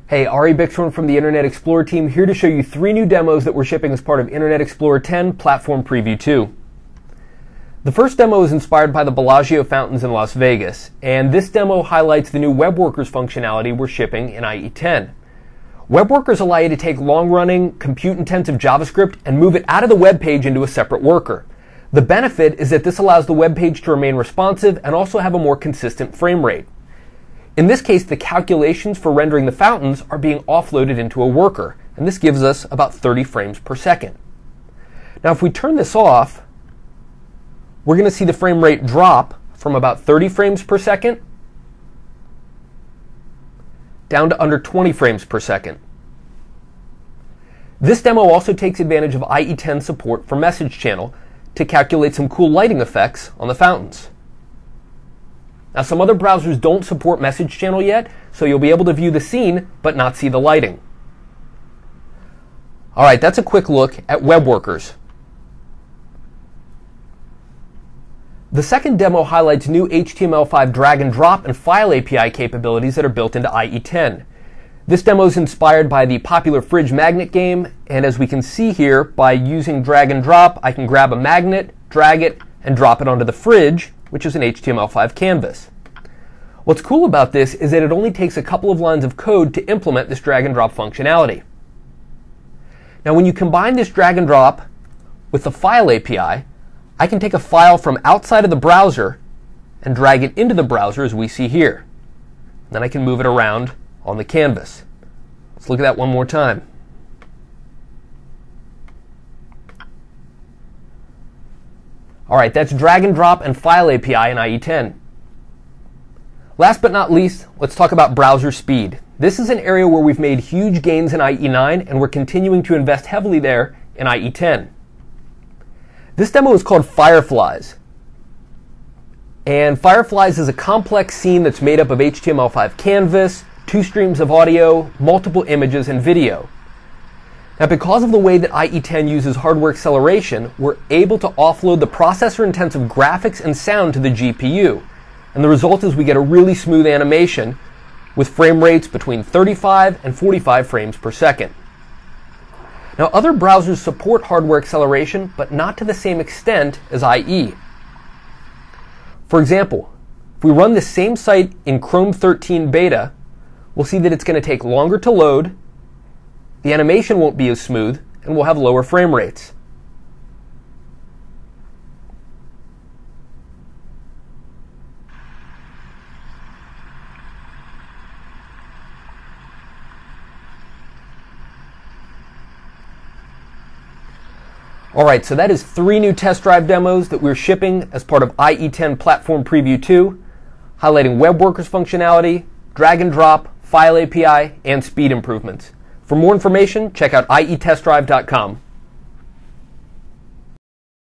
Hey, Ari Bixhorn from the Internet Explorer team here to show you 3 new demos that we're shipping as part of Internet Explorer 10 Platform Preview 2. The first demo is inspired by the Bellagio fountains in Las Vegas, and this demo highlights the new Web Workers functionality we're shipping in IE10. Web Workers allow you to take long-running, compute-intensive JavaScript and move it out of the web page into a separate worker. The benefit is that this allows the web page to remain responsive and also have a more consistent frame rate. In this case, the calculations for rendering the fountains are being offloaded into a worker, and this gives us about 30 frames per second. Now, if we turn this off, we're going to see the frame rate drop from about 30 frames per second down to under 20 frames per second. This demo also takes advantage of IE10 support for Message Channel to calculate some cool lighting effects on the fountains. Now, some other browsers don't support Message Channel yet, so you'll be able to view the scene but not see the lighting. All right, that's a quick look at Web Workers. The second demo highlights new HTML5 drag and drop and file API capabilities that are built into IE10. This demo is inspired by the popular fridge magnet game, and as we can see here, by using drag and drop, I can grab a magnet, drag it, and drop it onto the fridge, which is an HTML5 canvas. What's cool about this is that it only takes a couple of lines of code to implement this drag and drop functionality. Now, when you combine this drag and drop with the file API, I can take a file from outside of the browser and drag it into the browser as we see here. Then I can move it around on the canvas. Let's look at that one more time. All right, that's drag and drop and file API in IE10. Last but not least, let's talk about browser speed. This is an area where we've made huge gains in IE9, and we're continuing to invest heavily there in IE10. This demo is called Fireflies. And Fireflies is a complex scene that's made up of HTML5 canvas, 2 streams of audio, multiple images, and video. Now, because of the way that IE10 uses hardware acceleration, we're able to offload the processor-intensive graphics and sound to the GPU. And the result is we get a really smooth animation with frame rates between 35 and 45 frames per second. Now, other browsers support hardware acceleration, but not to the same extent as IE. For example, if we run the same site in Chrome 13 beta, we'll see that it's going to take longer to load, the animation won't be as smooth, and we'll have lower frame rates. All right, so that is 3 new test drive demos that we're shipping as part of IE10 Platform Preview 2, highlighting Web Workers functionality, drag and drop, file API, and speed improvements. For more information, check out ietestdrive.com.